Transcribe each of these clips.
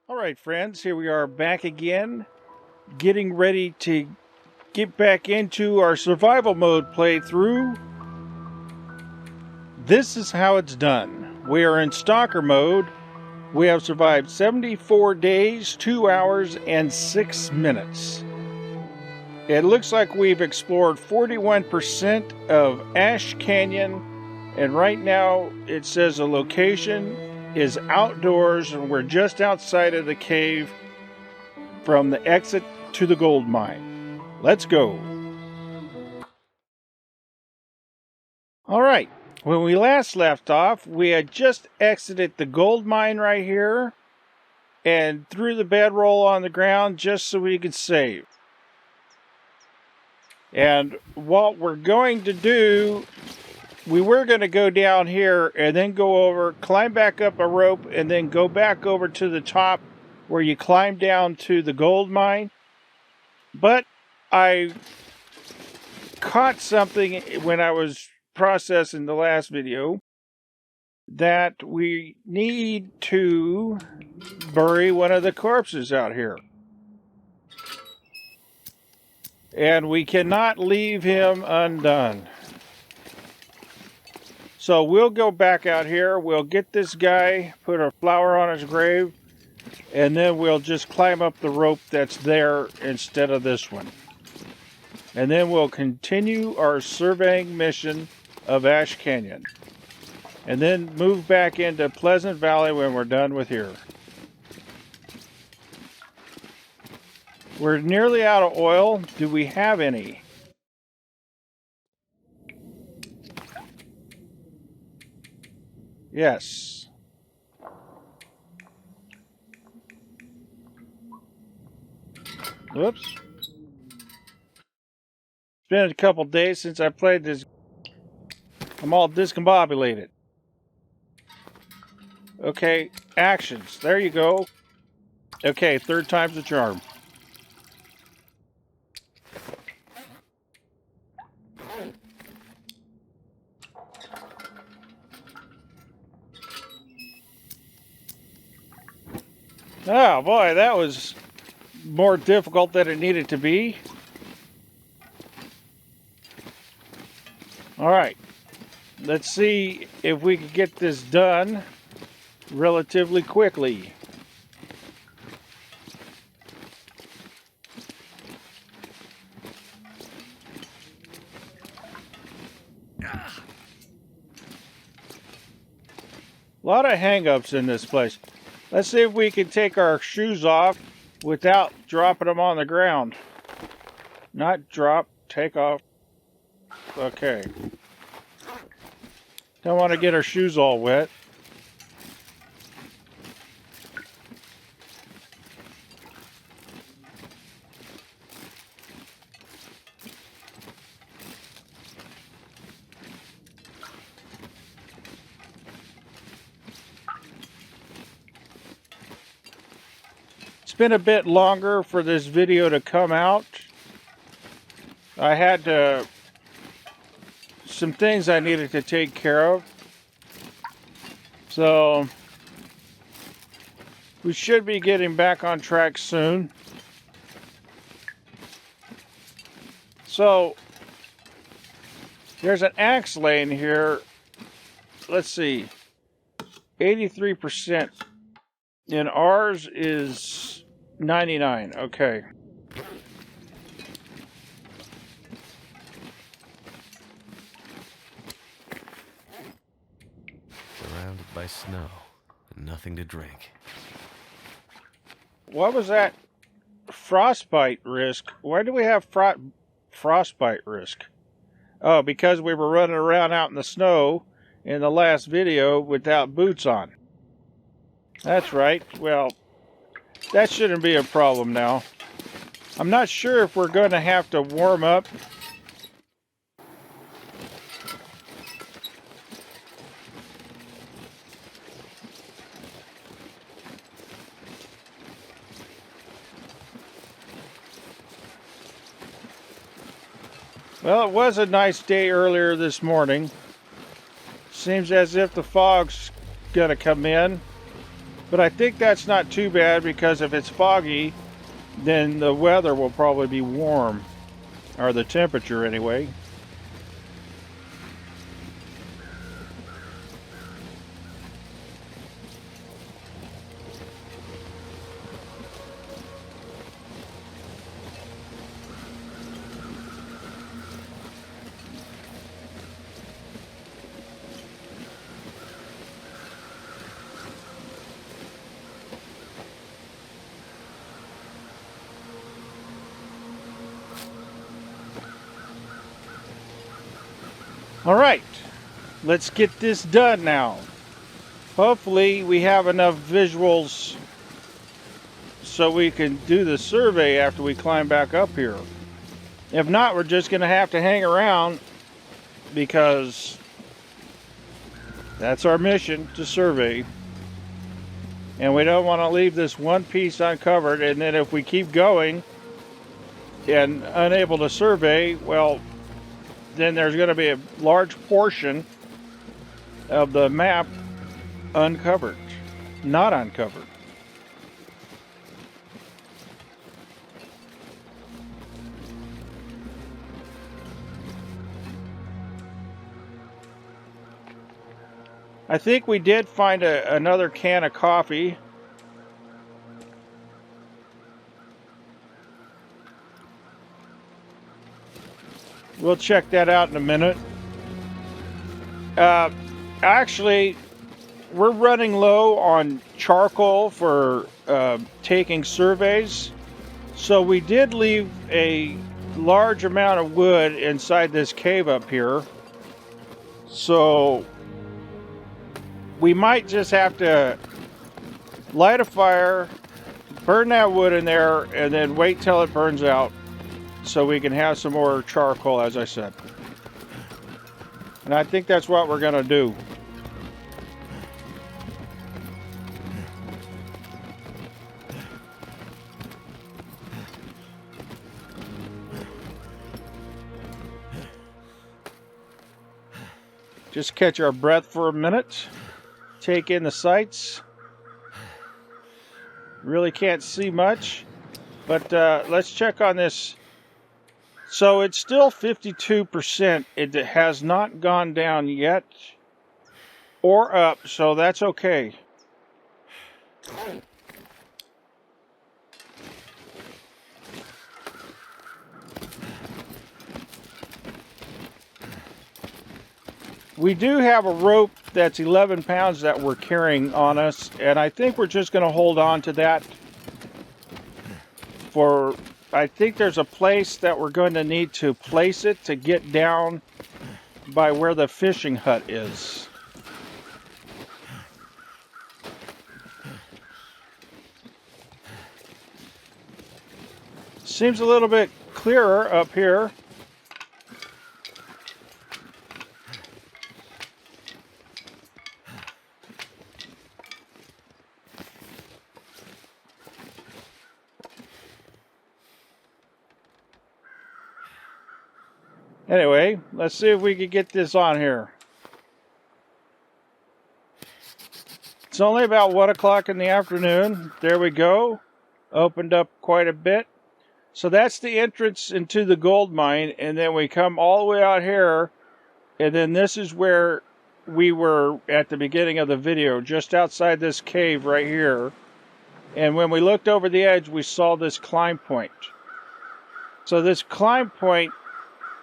All right, friends, here we are back again, getting ready to get back into our survival mode playthrough. This is how it's done. We are in Stalker mode. We have survived 74 days, 2 hours, and 6 minutes. It looks like we've explored 41% of Ash Canyon, and right now it says the location is outdoors, and we're just outside of the cave from the exit to the gold mine. Let's go. All right, when we last left off, we had just exited the gold mine right here and threw the bedroll on the ground just so we could save. And what we're going to do, we were going to go down here and then go over, climb back up a rope, and then go back over to the top where you climb down to the gold mine. But I caught something when I was processing the last video that we need to bury one of the corpses out here. And we cannot leave him undone. So we'll go back out here, we'll get this guy, put a flower on his grave, and then we'll just climb up the rope that's there instead of this one. And then we'll continue our surveying mission of Ash Canyon. And then move back into Pleasant Valley when we're done with here. We're nearly out of oil. Do we have any? Yes. Whoops. It's been a couple days since I played this. I'm all discombobulated. Okay, actions. There you go. Okay, third time's the charm. Oh boy, that was more difficult than it needed to be. Alright, let's see if we can get this done relatively quickly. A lot of hang-ups in this place. Let's see if we can take our shoes off without dropping them on the ground. Not drop, take off. Okay. Don't want to get our shoes all wet. It's been a bit longer for this video to come out. I had some things I needed to take care of. So we should be getting back on track soon. So there's an axe laying here. Let's see. 83%. And ours is 99. Okay. Surrounded by snow and nothing to drink. What was that frostbite risk? Why do we have frostbite risk? Oh, because we were running around out in the snow in the last video without boots on. That's right. Well, that shouldn't be a problem now. I'm not sure if we're going to have to warm up. Well, it was a nice day earlier this morning. Seems as if the fog's gonna come in. But I think that's not too bad, because if it's foggy, then the weather will probably be warm, or the temperature anyway. All right, let's get this done now. Hopefully we have enough visuals so we can do the survey after we climb back up here. If not, we're just going to have to hang around, because that's our mission, to survey. And we don't want to leave this one piece uncovered, and then if we keep going and unable to survey, well, then there's going to be a large portion of the map uncovered, not uncovered. I think we did find another can of coffee. We'll check that out in a minute. Actually, we're running low on charcoal for taking surveys. So we did leave a large amount of wood inside this cave up here. So we might just have to light a fire, burn that wood in there, and then wait till it burns out so we can have some more charcoal, as I said. And I think that's what we're gonna do. Just catch our breath for a minute. Take in the sights. Really can't see much, but let's check on this. So it's still 52%. It has not gone down yet or up, so that's okay. We do have a rope that's 11 pounds that we're carrying on us, and I think we're just going to hold on to that for... I think there's a place that we're going to need to place it to get down by where the fishing hut is. Seems a little bit clearer up here. Anyway, let's see if we can get this on here. It's only about 1 o'clock in the afternoon. There we go. Opened up quite a bit. So that's the entrance into the gold mine, and then we come all the way out here, and then this is where we were at the beginning of the video, just outside this cave right here. And when we looked over the edge, we saw this climb point. So this climb point,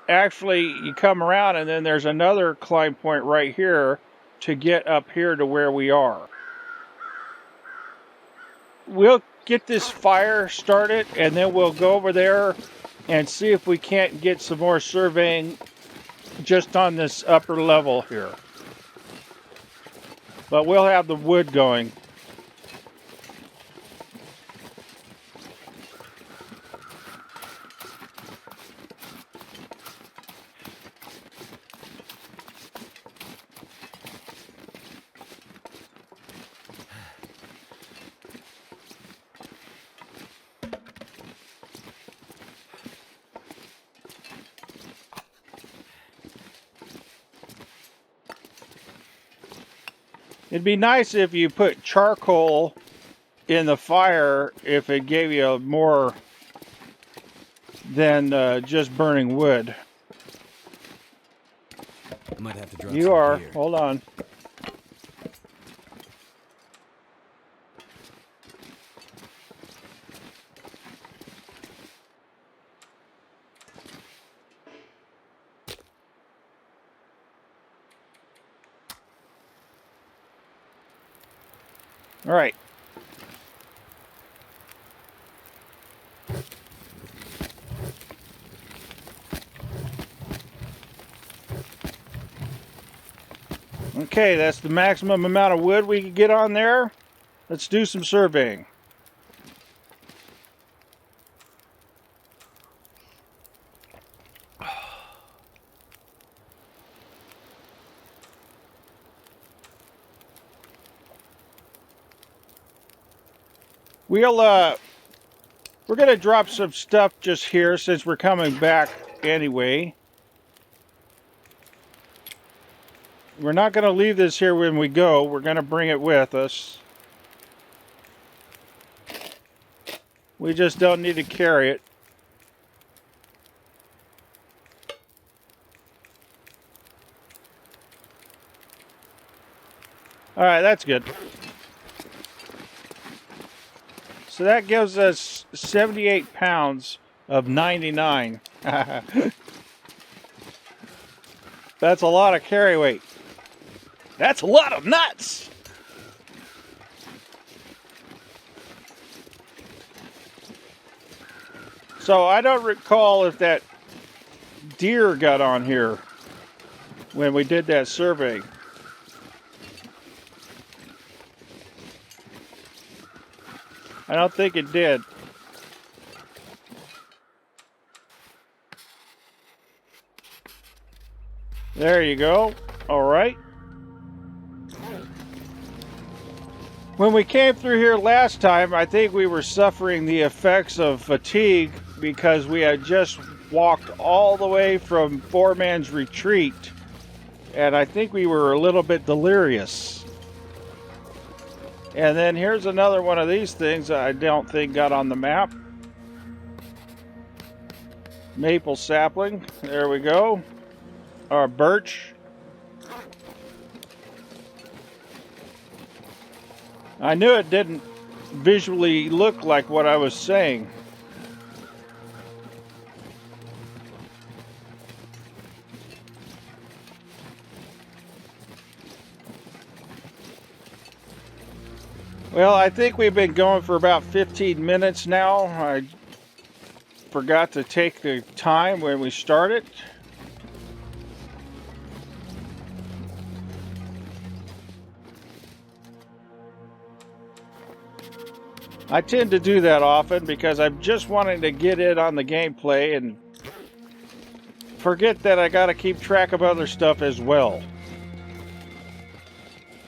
actually, you come around and then there's another climb point right here to get up here to where we are. We'll get this fire started and then we'll go over there and see if we can't get some more surveying just on this upper level here. But we'll have the wood going. It'd be nice if you put charcoal in the fire if it gave you more than just burning wood. Might have to drop You some are. gear. Hold on. All right. Okay, that's the maximum amount of wood we can get on there. Let's do some surveying. We're gonna drop some stuff just here since we're coming back anyway. We're not gonna leave this here when we go. We're gonna bring it with us. We just don't need to carry it. All right, that's good. So that gives us 78 pounds of 99. That's a lot of carry weight. That's a lot of nuts. So I don't recall if that deer got on here when we did that survey. I don't think it did. There you go. All right. When we came through here last time, I think we were suffering the effects of fatigue because we had just walked all the way from Four Man's Retreat, and I think we were a little bit delirious. And then here's another one of these things that I don't think got on the map. Maple sapling. There we go. Or birch. I knew it didn't visually look like what I was saying. Well, I think we've been going for about 15 minutes now. I forgot to take the time when we started. I tend to do that often because I'm just wanting to get in on the gameplay and forget that I got to keep track of other stuff as well.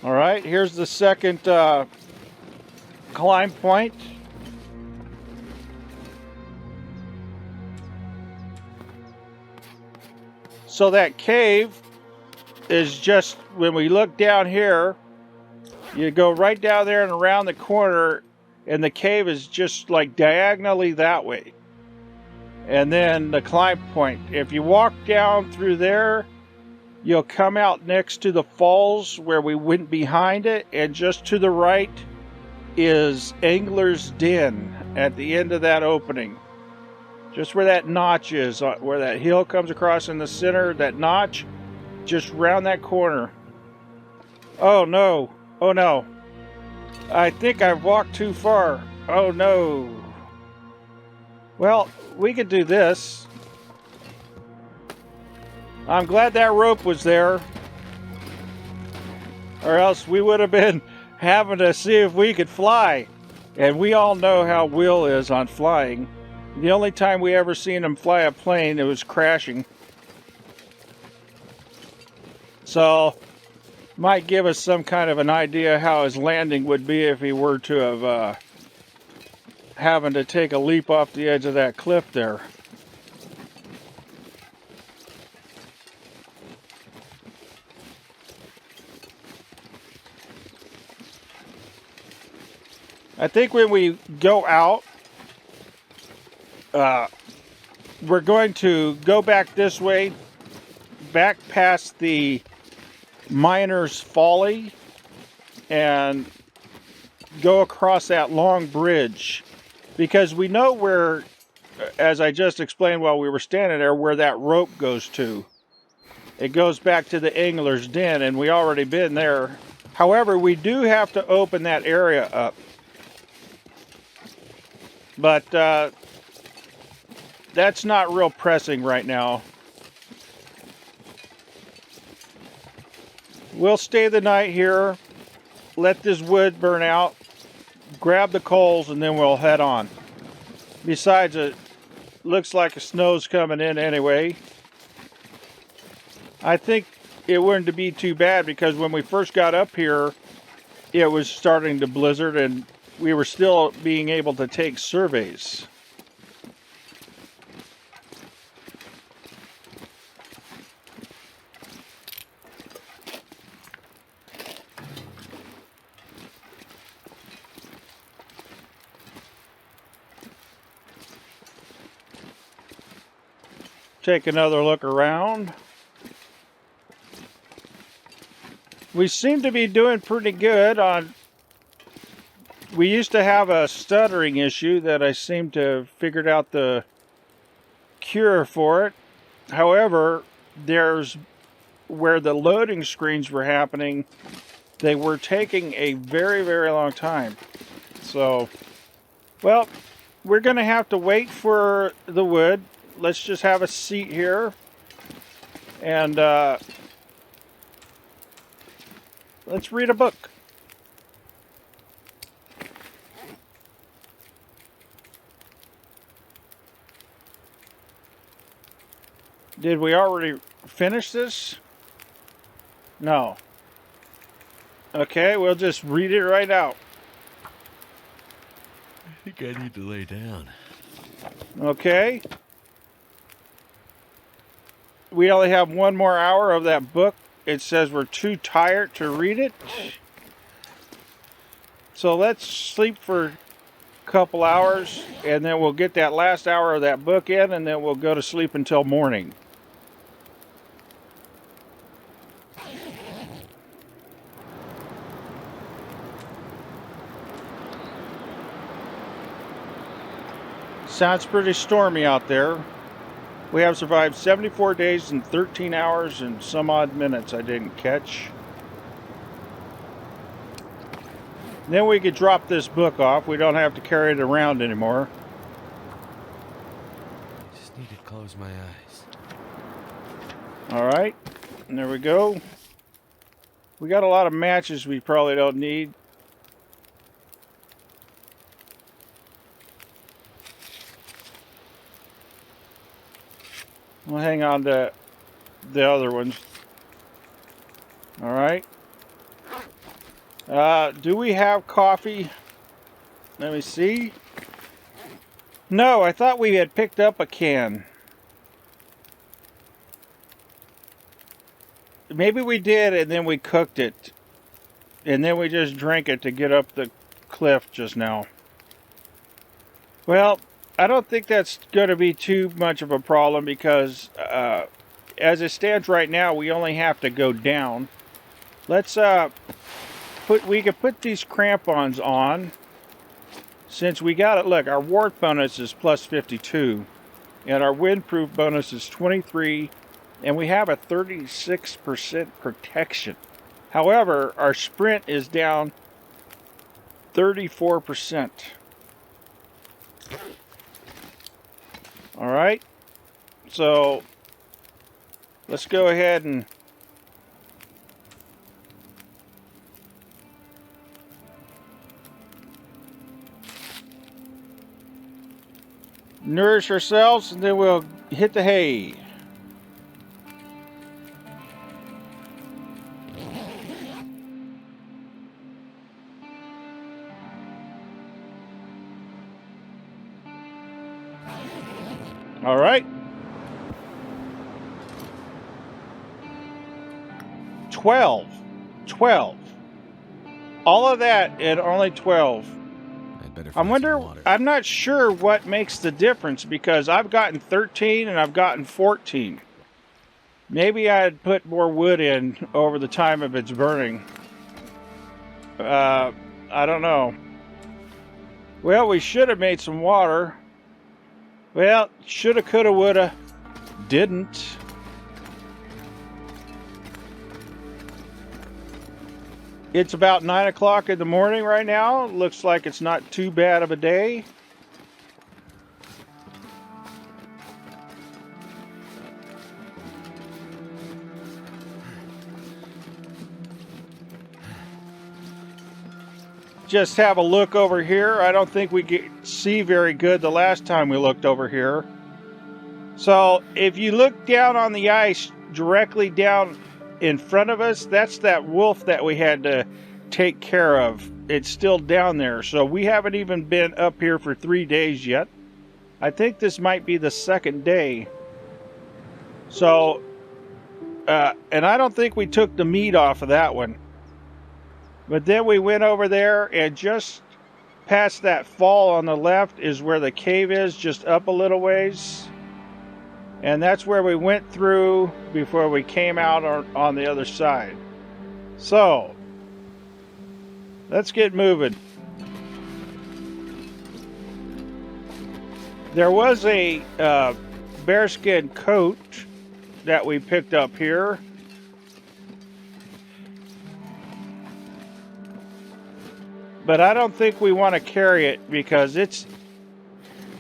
All right, here's the second climb point. So that cave is just, when we look down here, you go right down there and around the corner, and the cave is just like diagonally that way. And then the climb point. If you walk down through there, you'll come out next to the falls where we went behind it, and just to the right is Angler's Den at the end of that opening. Just where that notch is, where that hill comes across in the center, that notch, just round that corner. Oh no, oh no. I think I've walked too far. Oh no. Well, we could do this. I'm glad that rope was there, or else we would have been having to see if we could fly. And we all know how Will is on flying. The only time we ever seen him fly a plane, it was crashing. So, might give us some kind of an idea how his landing would be if he were to have having to take a leap off the edge of that cliff there. I think when we go out, we're going to go back this way, back past the Miner's Folly, and go across that long bridge, because we know where, as I just explained while we were standing there, where that rope goes to. It goes back to the angler's den, and we already been there. However, we do have to open that area up. But that's not real pressing right now. We'll stay the night here, let this wood burn out, grab the coals, and then we'll head on. Besides, it looks like the snow's coming in anyway. I think it wouldn't be too bad, because when we first got up here, it was starting to blizzard and we were still being able to take surveys. Take another look around. We seem to be doing pretty good on... We used to have a stuttering issue that I seem to have figured out the cure for it. However, there's where the loading screens were happening, they were taking a very, very long time. So, well, we're going to have to wait for the wood. Let's just have a seat here. And let's read a book. Did we already finish this? No. Okay, we'll just read it right out. I think I need to lay down. Okay. We only have one more hour of that book. It says we're too tired to read it. So let's sleep for a couple hours, and then we'll get that last hour of that book in, and then we'll go to sleep until morning. Sounds pretty stormy out there. We have survived 74 days and 13 hours and some odd minutes I didn't catch. Then we could drop this book off. We don't have to carry it around anymore. Just need to close my eyes. Alright, and there we go. We got a lot of matches we probably don't need. We'll hang on to the other ones. Alright. Do we have coffee? Let me see. No, I thought we had picked up a can. Maybe we did, and then we cooked it. And then we just drank it to get up the cliff just now. Well, I don't think that's going to be too much of a problem, because as it stands right now, we only have to go down. Let's we can put these crampons on, since we got it. Look, our ward bonus is plus 52, and our windproof bonus is 23, and we have a 36% protection. However, our sprint is down 34%. Alright, so let's go ahead and nourish ourselves, and then we'll hit the hay. All right. 12. All of that at only 12. better I find wonder, some water. I'm not sure what makes the difference because I've gotten 13 and I've gotten 14. Maybe I'd put more wood in over the time of its burning. I don't know. Well, we should have made some water. Well, shoulda, coulda, woulda. Didn't. It's about 9 o'clock in the morning right now. Looks like it's not too bad of a day. Just have a look over here. I don't think we could see very good the last time we looked over here. So if you look down on the ice directly down in front of us, that's that wolf that we had to take care of. It's still down there. So we haven't even been up here for 3 days yet. I think this might be the second day. So, and I don't think we took the meat off of that one. But then we went over there, and just past that fall on the left is where the cave is, just up a little ways. And that's where we went through before we came out on the other side. So, let's get moving. There was a bearskin coat that we picked up here. But I don't think we want to carry it because it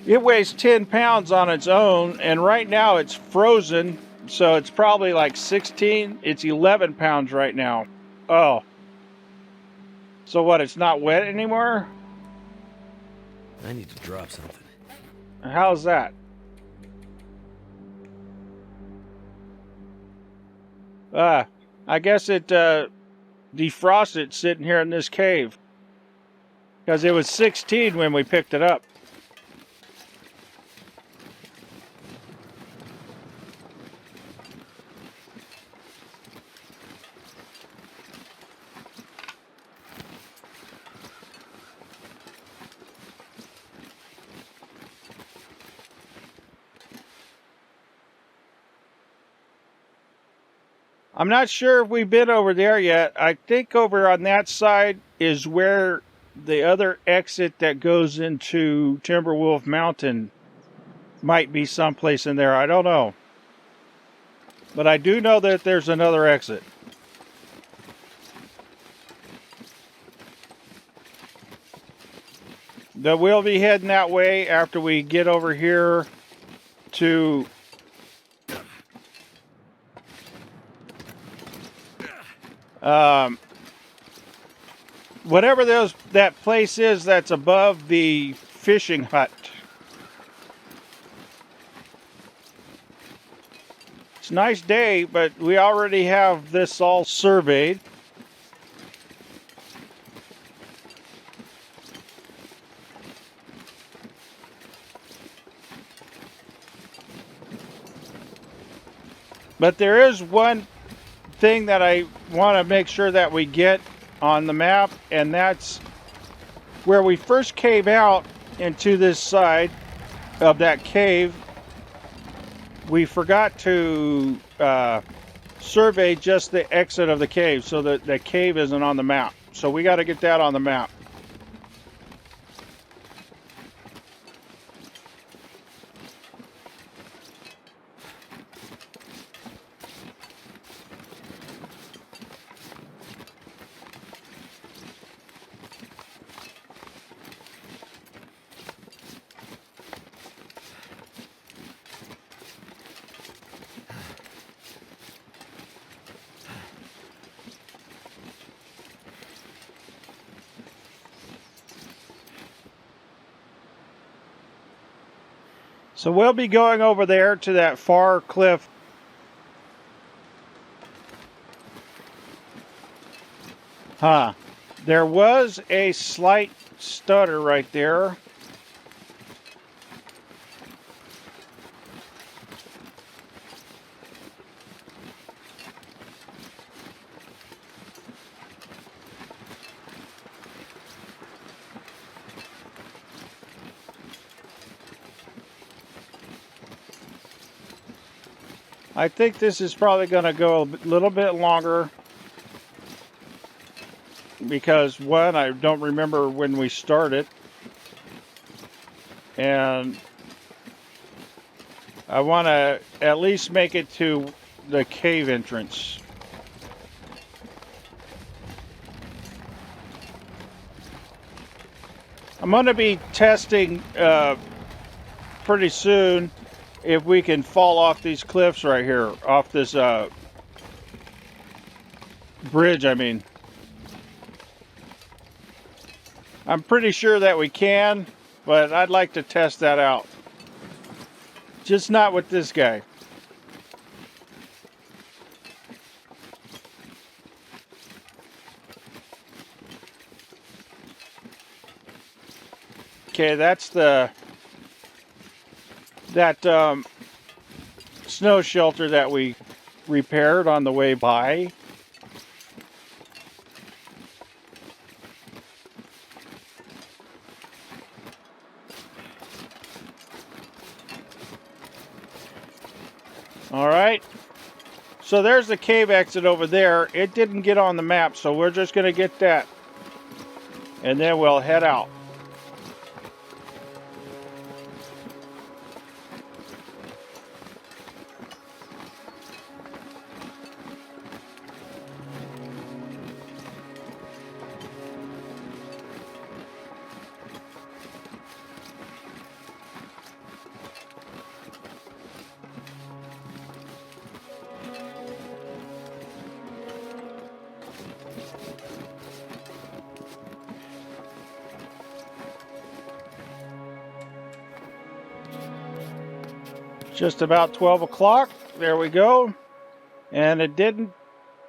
weighs 10 pounds on its own, and right now it's frozen, so it's probably like 16. It's 11 pounds right now. Oh. So what, it's not wet anymore? I need to drop something. How's that? I guess it defrosted sitting here in this cave. Because it was 16 when we picked it up. I'm not sure if we've been over there yet. I think over on that side is where the other exit that goes into Timberwolf Mountain might be someplace in there. I don't know. But I do know that there's another exit. That we'll be heading that way after we get over here to whatever that place is that's above the fishing hut. It's a nice day, but we already have this all surveyed. But there is one thing that I want to make sure that we get on the map, and that's where we first came out into this side of that cave. We forgot to survey just the exit of the cave, so that the cave isn't on the map. So we got to get that on the map. So we'll be going over there to that far cliff. There was a slight stutter right there. I think this is probably going to go a little bit longer because, one, I don't remember when we started, and I want to at least make it to the cave entrance. I'm going to be testing pretty soon if we can fall off these cliffs right here, off this bridge, I mean. I'm pretty sure that we can, but I'd like to test that out. Just not with this guy. Okay, that's that snow shelter that we repaired on the way by. All right, so there's the cave exit over there. It didn't get on the map, so we're just going to get that, and then we'll head out. Just about 12 o'clock. There we go. And it didn't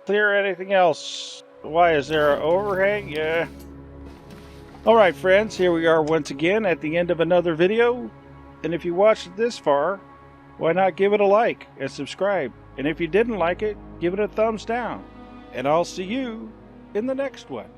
clear anything else. Why, is there an overhang? Yeah. Alright friends, here we are once again at the end of another video. And if you watched it this far, why not give it a like and subscribe? And if you didn't like it, give it a thumbs down. And I'll see you in the next one.